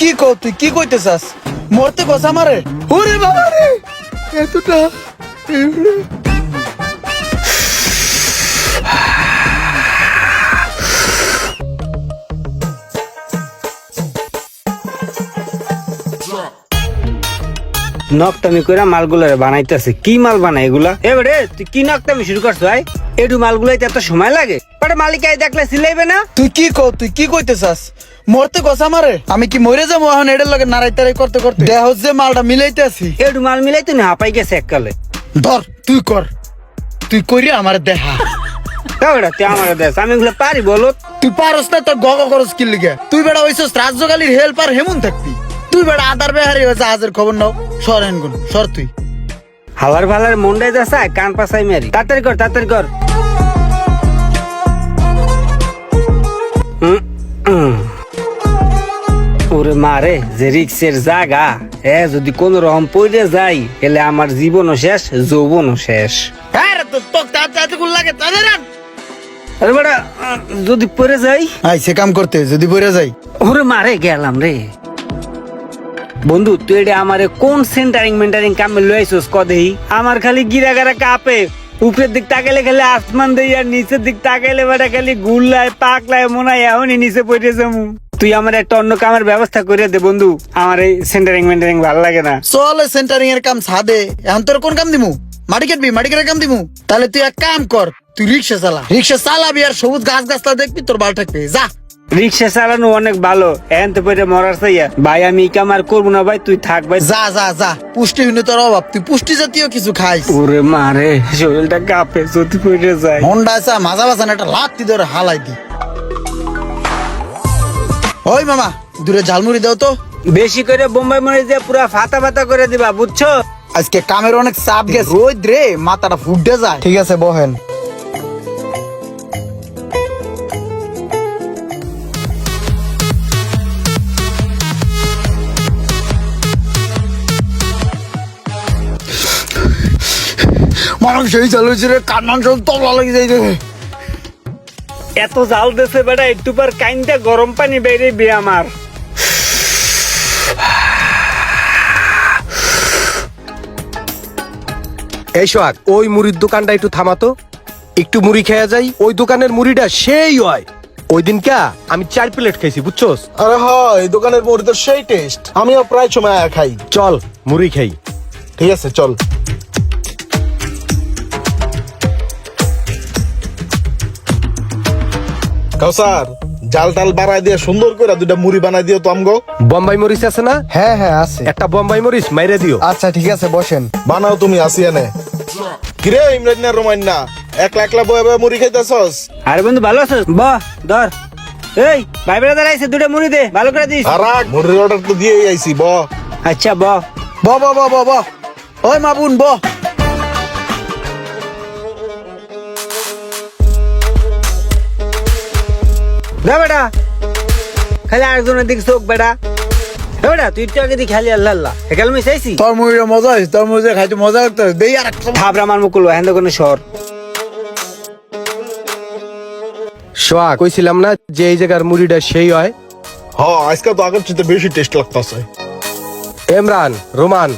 কি কও তুই কি কইতে চাস মরতে কস আমারে ওরে বাবা রে এতটা নকটামি করে মালগুলারে বানাইতেছে কি মাল বানাই এগুলা এবারে তুই কি নকটামি শুরু করছ ভাই একটু মালগুলাইতে এত সময় লাগে পরে মালিক আই দেখলে সিলাইবে না তুই কি কও তুই কি কইতে চাস মরতে কস আমারে আমি কি মরে যাবো এখন এটার লগে নাড়াইতারাই করতে করতে দেহ যে মালটা মিলাইতে আছি একটু মাল মিলাই তুই না হাঁপাই গেছে এককালে ধর তুই কর তুই করি আমার দেখা এবারে তুই আমার দেশ আমি এগুলো পারি বলো তুই পারস না তোর গগ করস কি লিগে তুই বেড়া হইছস রাজ্যকালীর হেল্পার হেমন থাকবি তুই বেড়া আদার বেহারি হয়েছে আজের খবর নাও সর হেন গুন সর তুই হাওয়ার ভালার মন্ডাই যাচ্ছে কান পাশাই মারি তাড়াতাড়ি কর তাড়াতাড়ি কর ওরে মারে যে রিক্সের জায়গা যদি কোন রকম পড়ে যাই এলে আমার জীবনও শেষ যৌবনও শেষ আরে তো তোক তাতে গুল লাগে তাদের আরে বেটা যদি পড়ে যাই আইছে কাম করতে যদি পড়ে যাই ওরে মারে গেলাম রে বন্ধু তুই এটা আমারে কোন সেন্টারিং মেন্টারিং কামে লইছস কদেই আমার খালি গিরাগারা কাপে উপরের দিক তাকাইলে খালি আসমান দেই আর নিচের দিক তাকাইলে বেটা খালি গুল্লায় পাকলায় মনে হয় এখনই নিচে পড়ে যাবো তুই আমার একটা অন্য কামের ব্যবস্থা করে দে বন্ধু আমার এই সেন্টারিং মেন্টারিং ভালো লাগে না চল সেন্টারিং এর কাম সাদে এখন তোর কোন কাম দিমু মাটি কাটবি মাটি কাটার কাম দিমু তাহলে তুই এক কাম কর তুই রিক্সা চালাবি আর সবুজ গাছ গাছটা দেখবি তোর ভালো থাকবে যা রিক্সা চালানো অনেক ভালো এখন তো পরে মরার চাইয়া ভাই আমি কাম আর করবো না ভাই তুই থাক ভাই যা যা যা পুষ্টিহীনতার অভাব তুই পুষ্টি জাতীয় কিছু খাইস ওরে মারে শরীরটা কাঁপে যদি পড়ে যায় মন্ডা আছে মাজা বাজান একটা লাত্তি ধরে হালাই দি ওই মামা দূরে ঝালমুড়ি দাও তো বেশি করে বোম্বাই মরিচ দিয়ে পুরা ফাতা ফাতা করে দিবা বুঝছো আজকে কামের অনেক চাপ গেছে রোদ রে মাথাটা ফুটে যায় ঠিক আছে বহেন মানুষ সেই চালুছে রে কান মাংস তবলা লেগে যাই রে এত জাল দেছে বেটা একটু পর কাইনটা গরম পানি বেড়ে বে আমার এই সোহাগ ওই মুড়ির দোকানটা একটু থামাতো একটু মুড়ি খেয়ে যাই ওই দোকানের মুড়িটা সেই হয় ওই দিন কা আমি 4 প্লেট খাইছি বুঝছোস আরে হয় এই দোকানের মুড়ি তো সেই টেস্ট আমিও প্রায় সময় খাই চল মুড়ি খাই ঠিক আছে চল কাউসার জাল টাল বাড়াই দিয়ে সুন্দর করে দুটা মুড়ি বানাই দিও তো আমগো বোম্বাই মরিচ আছে না হ্যাঁ হ্যাঁ আছে একটা বোম্বাই মরিচ মাইরে দিও আচ্ছা ঠিক আছে বসেন বানাও তুমি আসিয়া নে কিরে ইমরান না রোমান না একলা একলা বয়ে বয়ে মুড়ি খাইতেছস আরে বন্ধু ভালো আছিস বাহ ধর এই ভাই বেড়া দাঁড়াইছে দুটো মুড়ি দে ভালো করে দিস আর মুড়ির অর্ডার তো দিয়েই আইছি ব আচ্ছা ব ব ব ব ব ব ওই মাবুন ব না বেটা খালি আরেকজনের দিকে চোখ বেটা বেটা তুই তো আগে দিকে খালি আল্লাহ আল্লাহ একাল আমি চাইছি তোর মুড়িটা মজা হয়েছে তোর মুড়ি খাইতে মজা লাগতো দেই আর একটা থাবরা আমার মুকুল হ্যান্দ কোনো শহর সোহাগ কইছিলাম না যে এই জায়গার মুড়িটা সেই হয় হ আজকে তো আগের চেয়ে বেশি টেস্ট লাগতাছে ইমরান রোমান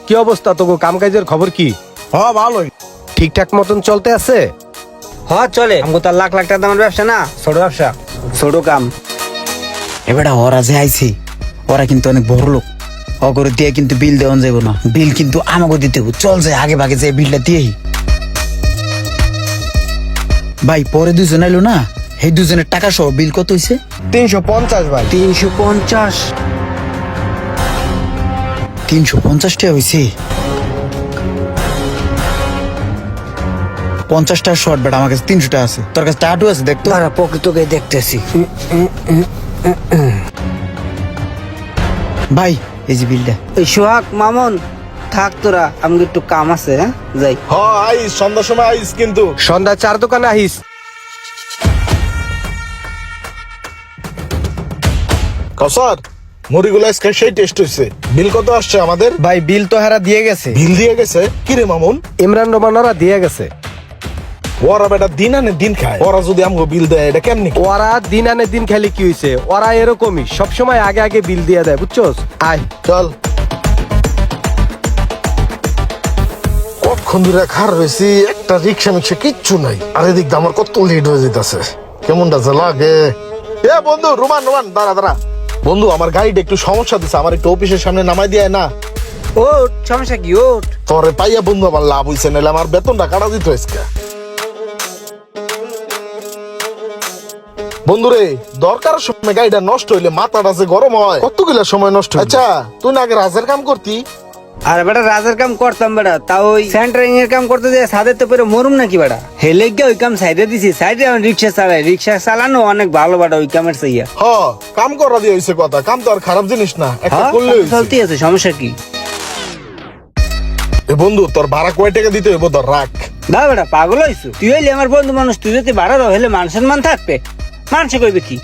কি অবস্থা তোকে কাম কাজের খবর কি হ্যাঁ ভালোই ঠিকঠাক মতন চলতে আছে হ্যাঁ চলে আমাকে তার লাখ লাখ টাকা দামের ব্যবসা না ছোট ব্যবসা ছোট কাম এবারে ওরা যে আইছে ওরা কিন্তু অনেক বড় লোক অগরে দিয়ে কিন্তু বিল দেওয়া যাবে না বিল কিন্তু আমাকে দিতে হবে চল যে আগে ভাগে যে বিলটা দিয়েই ভাই পরে দুজন আইলো না এই দুজনের টাকা সহ বিল কত হইছে 350 ভাই 350 350 টাকা হইছে 50 টাকা শর্ট বেটা আমার কাছে 300 টাকা আছে তোর কাছে টাটু আছে দেখতো তারা প্রকৃতকে দেখতেছি ভাই এই যে বিলটা এই সোহাগ মামন থাক তোরা আমি একটু কাম আছে হ্যাঁ যাই হ আইস সন্ধ্যার সময় আইস কিন্তু সন্ধ্যা 4 দোকানে আহিস কাউসার মুড়িগুলো আজকে সেই টেস্ট হইছে বিল কত আসছে আমাদের ভাই বিল তো হারা দিয়ে গেছে বিল দিয়ে গেছে কিরে মামুন ইমরান রোমানরা দিয়ে গেছে ওরা বেটা দিন আনে দিন খায়, ওরা যদি আমগো বিল দেয় এটা কেমনি? ওরা দিন আনে দিন খেলে কি হয়েছে, ওরা এরকমই সবসময় আগে আগে বিল দিয়ে দেয়, বুঝছোস? আয় চল। কতক্ষণ ধরে খার রয়েছি, একটা রিক্সা মিক্সা কিচ্ছু নাই। আর এদিক দিয়ে আমার কত লেট হয়ে যেতেছে, কেমনটা যে লাগে। এ বন্ধু, রোমান রোমান দাঁড়া দাঁড়া। বন্ধু, আমার গাড়িটা একটু সমস্যা দিচ্ছে, আমার একটু অফিসের সামনে নামাই দিয়ে না। ওট, সমস্যা কি ওট? তোরে পাইয়া বন্ধু আমার লাভ হইছে, নাহলে আমার বেতনটা কাটা দিত আজকে। বন্ধুরে, দরকার সময় গাড়িটা নষ্ট হইলে মাথাটা যে গরম হয়, কতগুলা সময় নষ্ট হয়। আচ্ছা, তুই না আগে রাজের কাম করতি? আর বেটা রাজের কাম করতাম বেটা, তাও ওই সেন্টারিং এর কাম করতে যে সাদের তো পেরে মরুম নাকি বেটা। হেলে গিয়ে ওই কাম সাইডে দিছি, সাইডে আমি রিক্সা চালাই, রিক্সা চালানো অনেক ভালো বেটা ওই কামের চাইয়া। হ, কাম করা দিয়ে হইছে কথা, কাম তো আর খারাপ জিনিস না, একটা হ্যাঁ, করলে হইছে। চলতে আছে, সমস্যা কি? এ বন্ধু, তোর ভাড়া কয় টাকা দিতে হইব? তোর রাখ। না বেটা, পাগল হইছো তুই? হইলে আমার বন্ধু মানুষ, তুই যদি ভাড়া দাও হলে মান সম্মান থাকবে, মানুষে কইবে কি?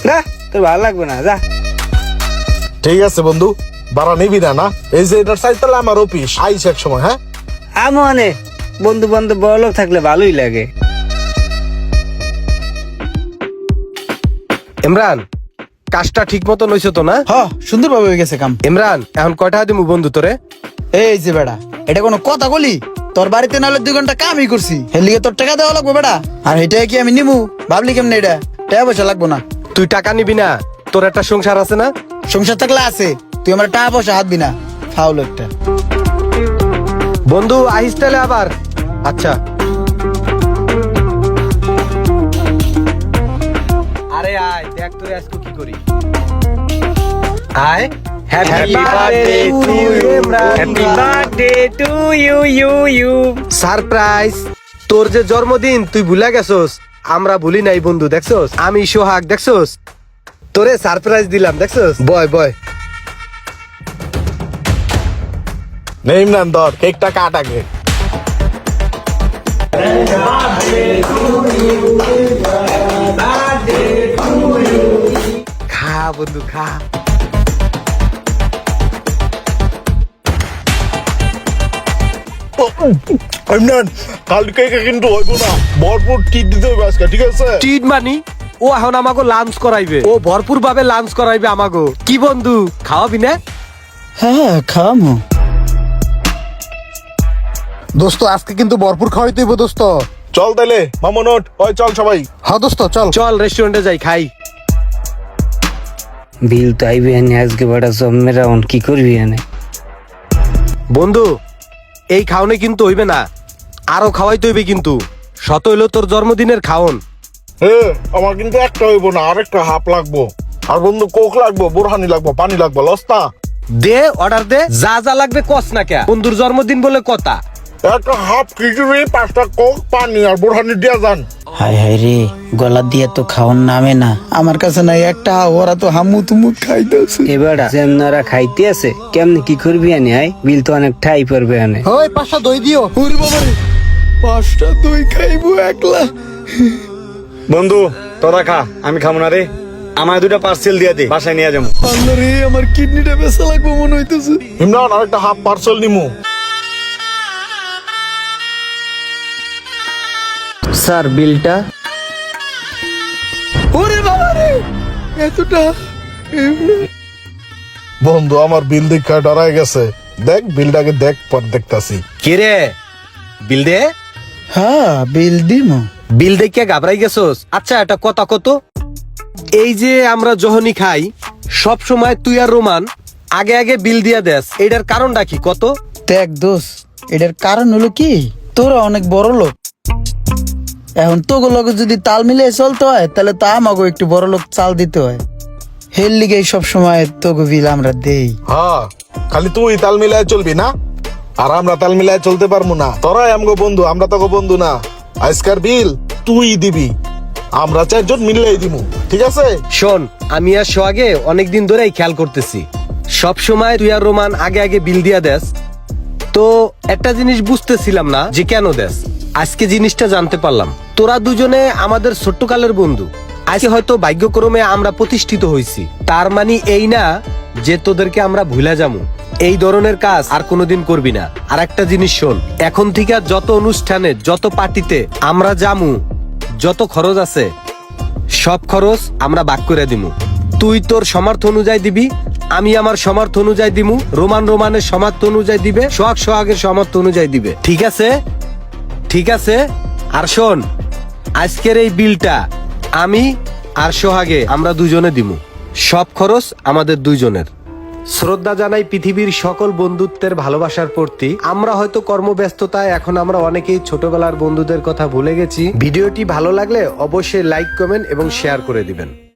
না, তোর ভালো লাগবে না, যা। ঠিক আছে বন্ধু, ভাড়া নিবি না? না, এই যে এটার সাইড তাহলে আমার অফিস, আইস এক সময়। হ্যাঁ, আমি মানে বন্ধু বান্ধব বড় লোক থাকলে ভালোই লাগে। ইমরান, কাজটা ঠিক মতো নইছে তো না? হ্যাঁ, সুন্দরভাবে হয়ে গেছে কাম। ইমরান, এখন কয়টা দিমু বন্ধু তোরে? এই যে বেটা, এটা কোনো কথা বলি? তোর বাড়িতে নাহলে 2 ঘন্টা কামই করছি, হেলিগে তোর টাকা দেওয়া লাগবে বেটা। আর এটা কি আমি নিমু? ভাবলি কেমনে? এটা টাকা পয়সা লাগবো না? তুই টাকা নিবি না? তোর একটা সংসার আছে না? সংসার থাকলে আছে, তুই আমার টাকা পয়সা হাতবি না, ফাউল একটা। বন্ধু, আহিস তাহলে আবার। আচ্ছা। আরে আয়, দেখ তোরে আজকে কি করি। আয়। Happy birthday to you Imran. Happy birthday to you you you. Surprise. তোর যে জন্মদিন তুই ভুলে গেছস, আমরা ভুলি নাই বন্ধু, দেখছস? আমি সোহাগ, দেখছস? তোরে সারপ্রাইজ দিলাম, দেখছস? বয় বয়। নে ইমরান, ধর কেকটা কাট আগে। খা বন্ধু, খা। ইমরান, কালকে কিন্তু হইব না, ভরপুর টিট দিতে হইব আজকে, ঠিক আছে? ট্রিট মানি? ও এখন আমাকে লাঞ্চ করাইবে, ও ভরপুর ভাবে লাঞ্চ করাইবে আমাকে। কি বন্ধু, খাওয়াবি না? হ্যাঁ, খামো। দোস্ত, আজকে কিন্তু ভরপুর খাওয়াইতে হইব দোস্ত। চল তাইলে মামু নোট, ওই চল সবাই। হ্যাঁ দোস্ত, চল। চল রেস্টুরেন্টে যাই, খাই। বিল তো আইবি এনে আজকে, বেটা সব মেরা কি করবি এনে? বন্ধু, এই খাওনে কিন্তু হইবে না, আরো খাওয়াইতে হইবে কিন্তু। শত হইলো তোর জন্মদিনের খাওন। আমার কিন্তু একটা হইব না, আরেকটা হাফ লাগবো। আর বন্ধু, কোক লাগবো, বোরহানি লাগবো, পানি লাগবো, লস্তা। দে, অর্ডার দে, যা যা লাগবে কস না কে। বন্ধুর জন্মদিন বলে কথা। একটা হাফ খিচুড়ি, 5টা কোক, পানি আর বোরহানি দিয়া যান। হায় হায় রে, গলা দিয়ে তো খাওয়ার নামে না। আমার কাছে নাই একটা, ওরা তো হামু তুমু খাইতেছে। এবারে যেমনারা খাইতে আছে, কেমনে কি করবি এনে? আয়, বিল তো অনেক ঠাই পড়বে এনে। ওই 5টা দই দিও। ওরে বাবা রে, 5টা দই খাইবো একলা? বন্ধু, তোরা খা, আমি খাবো না রে। আমায় 2টা পার্সেল দিয়ে দে, বাসায় নিয়ে যাবো। আল্লাহ রে, আমার কিডনিটা বেচা লাগবো মনে হইতেছে। ইমরান, আরেকটা হাফ পার্সেল নিমু। স্যার, বিলটা? ওরে বাবা রে, এতটা? বন্ধু, আমার বিল দেখা ডরাই গেছে। দেখ বিলটাকে, দেখ, পর দেখতাছি। কে রে, বিল দে। হ্যাঁ, বিল দিমু। বিল দেখে ঘাবড়াই গেছস? আচ্ছা, একটা কথা কত। এই যে আমরা যখনই খাই, সব সময় তুই আর রোমান আগে আগে বিল দিয়া দেস, এটার কারণটা কি কত? দেখ দোষ, এটার কারণ হলো কি, তোরা অনেক বড় লোক। এখন তোগো লগে যদি তাল মিলিয়ে চলতে হয়, তাহলে তো আমাকে একটু বড় লোক চাল দিতে হয়। হের লিগে সব সময় তোগো বিল আমরা দেই। হ্যাঁ, খালি তুই তাল মিলায় চলবি না, আর আমরা তাল মিলায় চলতে পারবো না। তোরাই আমগো বন্ধু, আমরা তোকে বন্ধু না। আজকার বিল তুই দিবি, আমরা 4 জন মিললেই দিমু, ঠিক আছে? শোন, আমি আর সোহাগে অনেকদিন ধরেই খেয়াল করতেছি, সব সময় তুই আর রোমান আগে আগে বিল দিয়া দেস। তো একটা জিনিস বুঝতেছিলাম না যে কেন দেস। আজকে জিনিসটা জানতে পারলাম। তোরা দুজনে আমাদের ছোট্টকালের বন্ধু। আজকে হয়তো ভাগ্যক্রমে আমরা প্রতিষ্ঠিত হইছি, তার মানে এই না যে তোদেরকে আমরা ভুলে যাবো। এই ধরনের কাজ আর কোনোদিন করবি না। আর একটা জিনিস শোন, এখন থেকে যত অনুষ্ঠানে, যত পার্টিতে আমরা জামু, যত খরচ আছে সব খরচ আমরা ভাগ করে দিমু। তুই তোর সমর্থ অনুযায়ী দিবি, আমি আমার সমর্থ অনুযায়ী দিমু, রোমানের সমর্থ অনুযায়ী দিবে, সোহাগের সমর্থ অনুযায়ী দিবে। ঠিক আছে? ঠিক আছে। আর শোন, আজকের এই বিলটা আমি আর সোহাগে আমরা দুজনে দিমু। সব খরচ আমাদের দুইজনের। শ্রদ্ধা জানাই পৃথিবীর সকল বন্ধুত্বের ভালোবাসার প্রতি। আমরা হয়তো কর্মব্যস্ততায় এখন আমরা অনেকেই ছোটবেলার বন্ধুদের কথা ভুলে গেছি। ভিডিওটি ভালো লাগলে অবশ্যই লাইক, কমেন্ট এবং শেয়ার করে দিবেন।